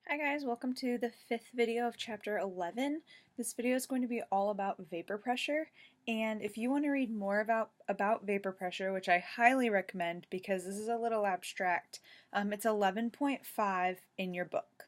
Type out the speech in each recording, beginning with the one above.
Hi guys, welcome to the fifth video of chapter 11. This video is going to be all about vapor pressure, and if you want to read more about vapor pressure, which I highly recommend because this is a little abstract, it's 11.5 in your book.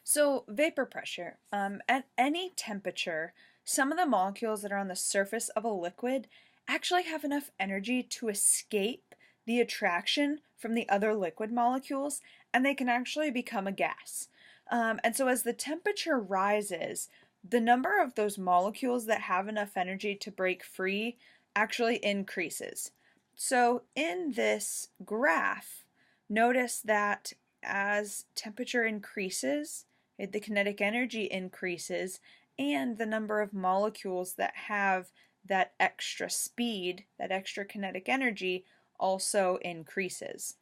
So vapor pressure, at any temperature, some of the molecules that are on the surface of a liquid actually have enough energy to escape the attraction from the other liquid molecules, and they can actually become a gas. And so as the temperature rises, the number of those molecules that have enough energy to break free actually increases. So in this graph, notice that as temperature increases, the kinetic energy increases, and the number of molecules that have that extra speed, that extra kinetic energy, also increases.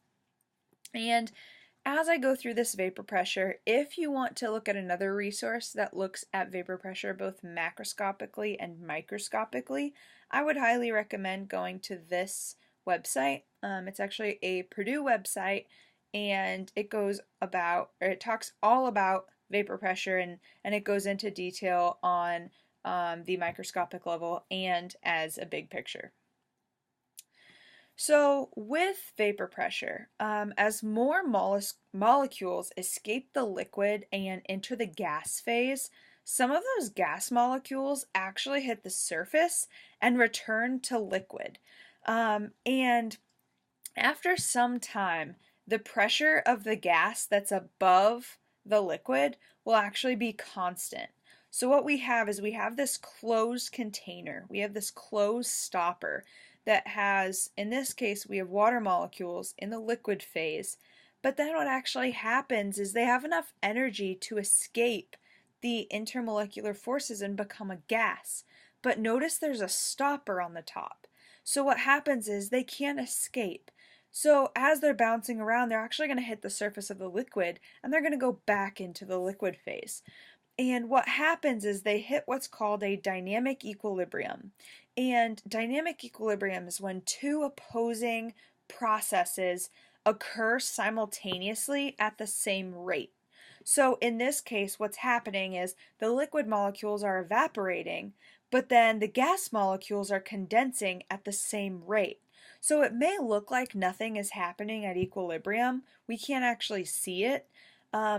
And as I go through this vapor pressure, if you want to look at another resource that looks at vapor pressure both macroscopically and microscopically, I would highly recommend going to this website. It's actually a Purdue website, and it talks all about vapor pressure, and it goes into detail on the microscopic level and as a big picture. So with vapor pressure, as more molecules escape the liquid and enter the gas phase, some of those gas molecules actually hit the surface and return to liquid. And after some time, the pressure of the gas that's above the liquid will actually be constant. So what we have is we have this closed container, we have this closed stopper that has, in this case, we have water molecules in the liquid phase, but then what actually happens is they have enough energy to escape the intermolecular forces and become a gas. But notice there's a stopper on the top. So what happens is they can't escape. So as they're bouncing around, they're actually going to hit the surface of the liquid, and they're going to go back into the liquid phase. And what happens is they hit what's called a dynamic equilibrium. And dynamic equilibrium is when two opposing processes occur simultaneously at the same rate. So in this case, what's happening is the liquid molecules are evaporating, but then the gas molecules are condensing at the same rate. So it may look like nothing is happening at equilibrium. We can't actually see it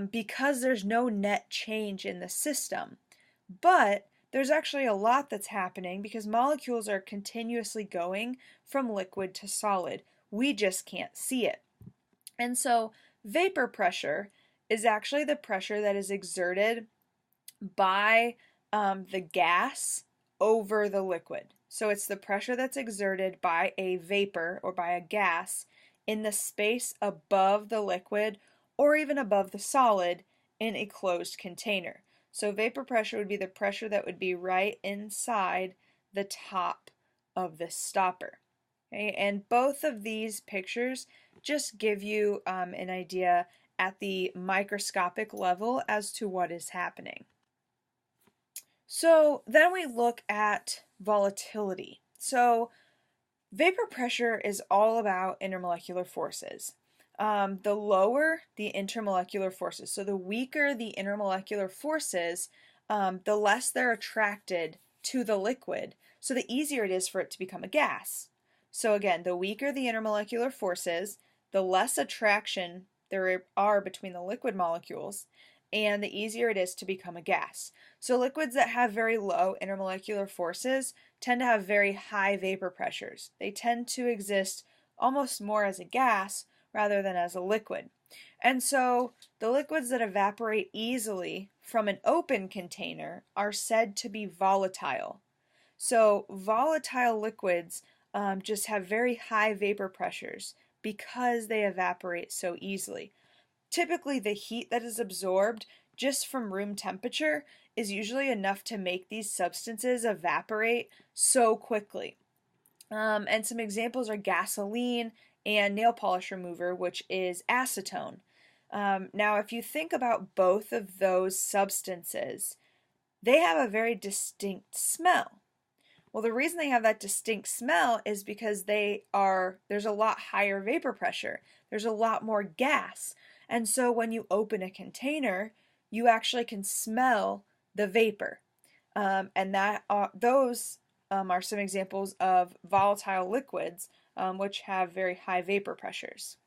because there's no net change in the system. But there's actually a lot that's happening because molecules are continuously going from liquid to solid. We just can't see it. And so vapor pressure is actually the pressure that is exerted by the gas over the liquid. So it's the pressure that's exerted by a vapor or by a gas in the space above the liquid or even above the solid in a closed container. So vapor pressure would be the pressure that would be right inside the top of this stopper. Okay? And both of these pictures just give you an idea at the microscopic level as to what is happening. So then we look at volatility. So vapor pressure is all about intermolecular forces. The lower the intermolecular forces, so the weaker the intermolecular forces, the less they're attracted to the liquid, so the easier it is for it to become a gas. So again, the weaker the intermolecular forces, the less attraction there are between the liquid molecules, and the easier it is to become a gas. So liquids that have very low intermolecular forces tend to have very high vapor pressures. They tend to exist almost more as a gas rather than as a liquid. And so the liquids that evaporate easily from an open container are said to be volatile. So volatile liquids just have very high vapor pressures because they evaporate so easily. Typically the heat that is absorbed just from room temperature is usually enough to make these substances evaporate so quickly. And some examples are gasoline and nail polish remover, which is acetone. Now, if you think about both of those substances, they have a very distinct smell. Well, the reason they have that distinct smell is because there's a lot higher vapor pressure. There's a lot more gas. And so when you open a container, you actually can smell the vapor. And those are some examples of volatile liquids, which have very high vapor pressures.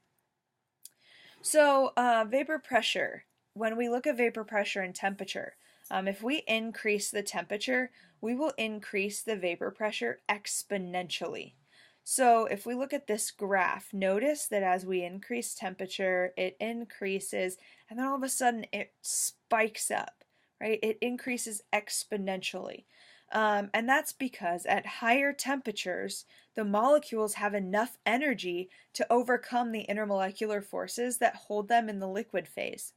So vapor pressure, when we look at vapor pressure and temperature, if we increase the temperature, we will increase the vapor pressure exponentially. So if we look at this graph, notice that as we increase temperature, it increases, and then all of a sudden it spikes up, right? It increases exponentially. And that's because at higher temperatures, the molecules have enough energy to overcome the intermolecular forces that hold them in the liquid phase.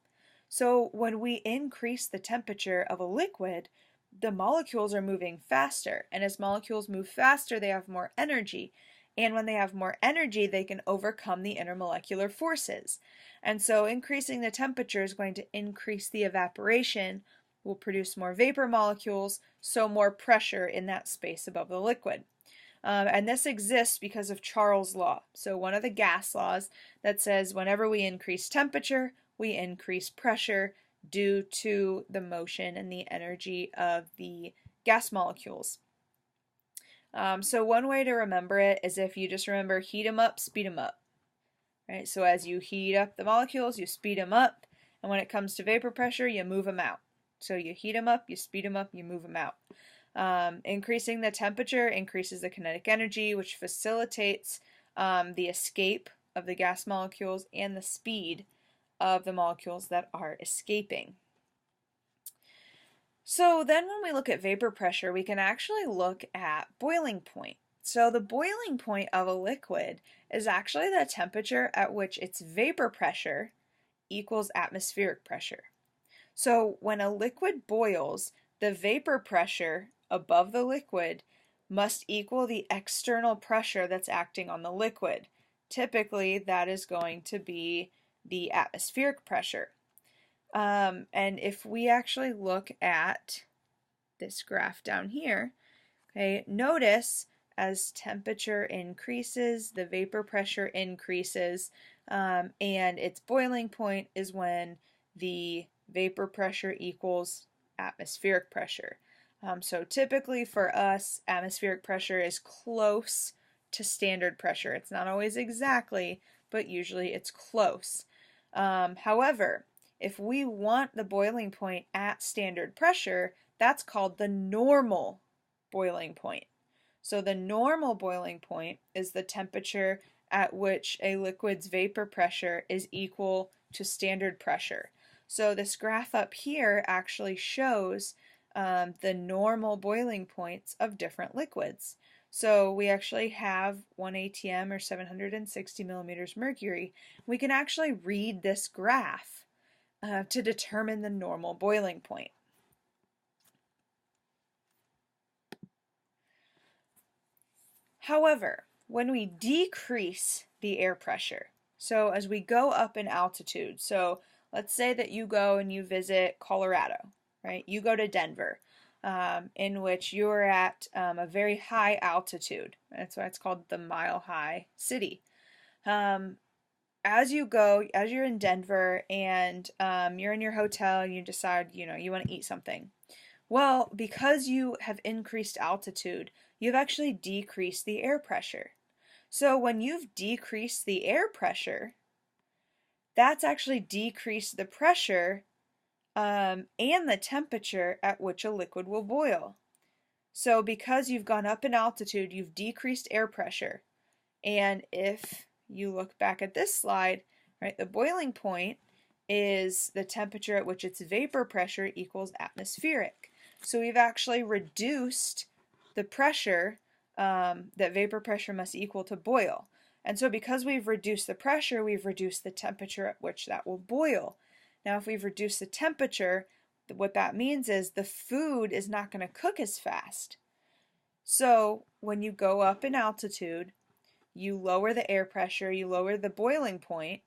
So when we increase the temperature of a liquid, the molecules are moving faster, and as molecules move faster, they have more energy. And when they have more energy, they can overcome the intermolecular forces. And so increasing the temperature is going to increase the evaporation, will produce more vapor molecules, so more pressure in that space above the liquid. And this exists because of Charles' law. So one of the gas laws that says whenever we increase temperature, we increase pressure due to the motion and the energy of the gas molecules. So one way to remember it is if you just remember heat them up, speed them up. Right? So as you heat up the molecules, you speed them up, and when it comes to vapor pressure, you move them out. So you heat them up, you speed them up, you move them out. Increasing the temperature increases the kinetic energy, which facilitates the escape of the gas molecules and the speed of the molecules that are escaping. So then when we look at vapor pressure, we can actually look at boiling point. So the boiling point of a liquid is actually the temperature at which its vapor pressure equals atmospheric pressure. So when a liquid boils, the vapor pressure above the liquid must equal the external pressure that's acting on the liquid. Typically, that is going to be the atmospheric pressure. And if we actually look at this graph down here, okay, notice as temperature increases, the vapor pressure increases, and its boiling point is when the vapor pressure equals atmospheric pressure. So typically for us, atmospheric pressure is close to standard pressure. It's not always exactly, but usually it's close. However, if we want the boiling point at standard pressure, that's called the normal boiling point. So the normal boiling point is the temperature at which a liquid's vapor pressure is equal to standard pressure. So this graph up here actually shows the normal boiling points of different liquids. So we actually have 1 atm or 760 millimeters mercury. We can actually read this graph to determine the normal boiling point. However, when we decrease the air pressure, so as we go up in altitude, so let's say that you go and you visit Colorado, right? You go to Denver, in which you're at a very high altitude. That's why it's called the Mile High City. As you're in Denver and you're in your hotel and you decide, you want to eat something. Well, because you have increased altitude, you've actually decreased the air pressure. So when you've decreased the air pressure, that's actually decreased the pressure and the temperature at which a liquid will boil. So because you've gone up in altitude, you've decreased air pressure. And if you look back at this slide, right, the boiling point is the temperature at which its vapor pressure equals atmospheric. So we've actually reduced the pressure that vapor pressure must equal to boil. And so because we've reduced the pressure, we've reduced the temperature at which that will boil. Now if we've reduced the temperature, what that means is the food is not going to cook as fast. So when you go up in altitude, you lower the air pressure, you lower the boiling point,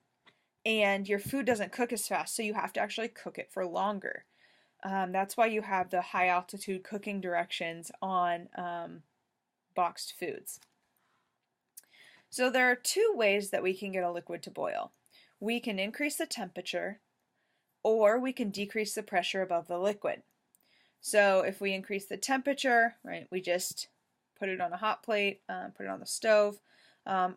and your food doesn't cook as fast, so you have to actually cook it for longer. That's why you have the high altitude cooking directions on boxed foods. So there are two ways that we can get a liquid to boil. we can increase the temperature or we can decrease the pressure above the liquid. So if we increase the temperature, right, we just put it on a hot plate, put it on the stove,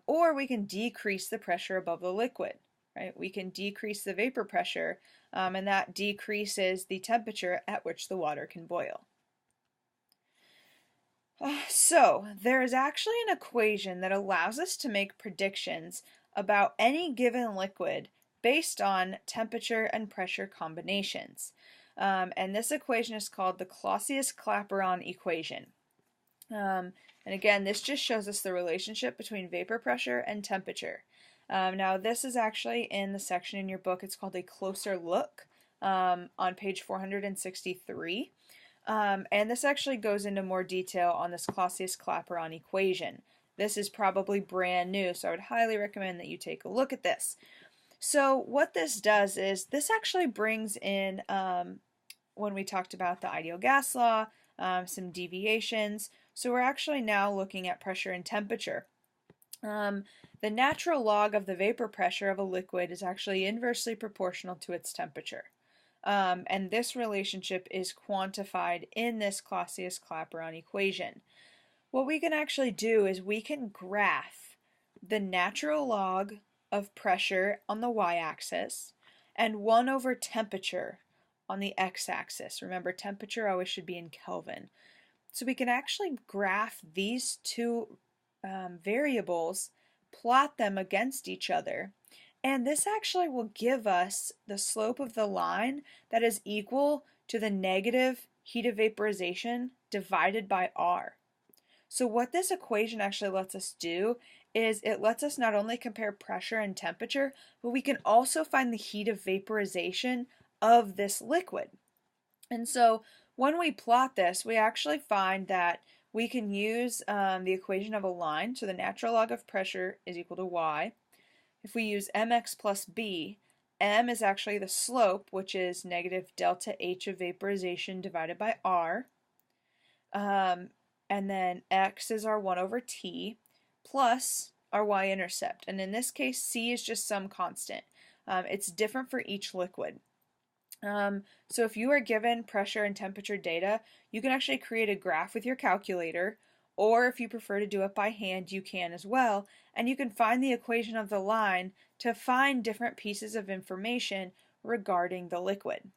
or we can decrease the pressure above the liquid, right? We can decrease the vapor pressure, and that decreases the temperature at which the water can boil. So there is actually an equation that allows us to make predictions about any given liquid based on temperature and pressure combinations. And this equation is called the Clausius-Clapeyron equation. And again, this just shows us the relationship between vapor pressure and temperature. Now, this is actually in the section in your book. It's called A Closer Look on page 463. And this actually goes into more detail on this Clausius-Clapeyron equation. This is probably brand new, so I would highly recommend that you take a look at this. So what this does is this actually brings in, when we talked about the ideal gas law, some deviations. So we're actually now looking at pressure and temperature. The natural log of the vapor pressure of a liquid is actually inversely proportional to its temperature. And this relationship is quantified in this Clausius-Clapeyron equation. What we can actually do is we can graph the natural log of pressure on the y-axis and 1 over temperature on the x-axis. Remember, temperature always should be in Kelvin. So we can actually graph these two variables, plot them against each other, and this actually will give us the slope of the line that is equal to the negative heat of vaporization divided by R. So what this equation actually lets us do is it lets us not only compare pressure and temperature, but we can also find the heat of vaporization of this liquid. And so when we plot this, we actually find that we can use the equation of a line. So the natural log of pressure is equal to y. If we use mx plus b, m is actually the slope, which is negative delta H of vaporization divided by R. And then x is our 1 over t plus our y-intercept. And in this case, c is just some constant. It's different for each liquid. So if you are given pressure and temperature data, you can actually create a graph with your calculator, or if you prefer to do it by hand, you can as well, and you can find the equation of the line to find different pieces of information regarding the liquid.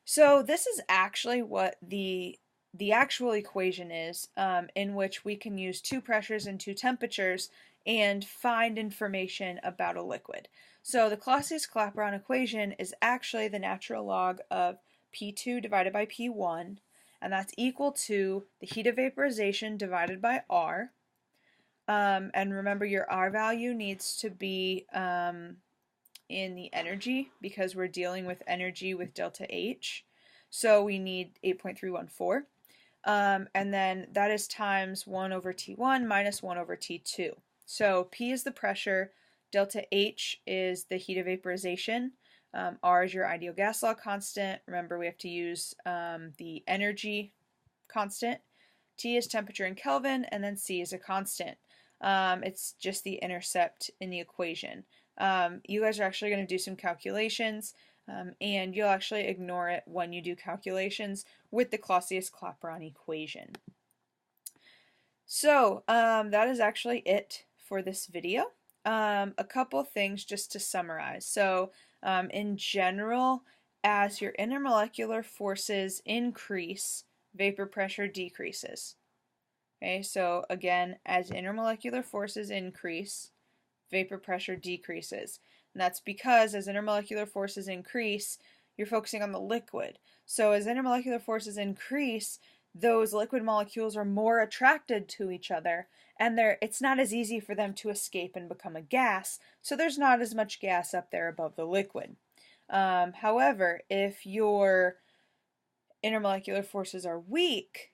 So this is actually what the actual equation is, in which we can use 2 pressures and 2 temperatures and find information about a liquid. So the Clausius-Clapeyron equation is actually the natural log of P2 divided by P1, and that's equal to the heat of vaporization divided by R. And remember, your R value needs to be in the energy because we're dealing with energy with delta H. So we need 8.314. And then that is times 1 over T1 minus 1 over T2. So P is the pressure, delta H is the heat of vaporization, R is your ideal gas law constant. Remember, we have to use the energy constant. T is temperature in Kelvin, and then C is a constant. It's just the intercept in the equation. You guys are actually going to do some calculations, and you'll actually ignore it when you do calculations with the Clausius-Clapeyron equation. So that is actually it for this video. A couple things just to summarize. So in general, as your intermolecular forces increase, vapor pressure decreases. Okay, so again, as intermolecular forces increase, vapor pressure decreases. And that's because as intermolecular forces increase, you're focusing on the liquid. So as intermolecular forces increase, those liquid molecules are more attracted to each other, and it's not as easy for them to escape and become a gas, so there's not as much gas up there above the liquid. However, if your intermolecular forces are weak,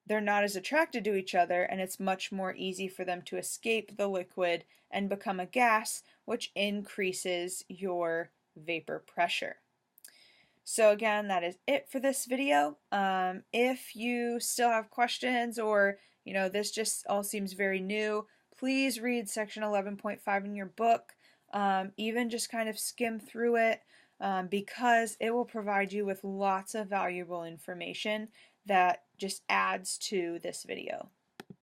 they're not as attracted to each other, and it's much more easy for them to escape the liquid and become a gas, which increases your vapor pressure. So again, that is it for this video. If you still have questions, or this just all seems very new, please read section 11.5 in your book. even just kind of skim through it because it will provide you with lots of valuable information that just adds to this video.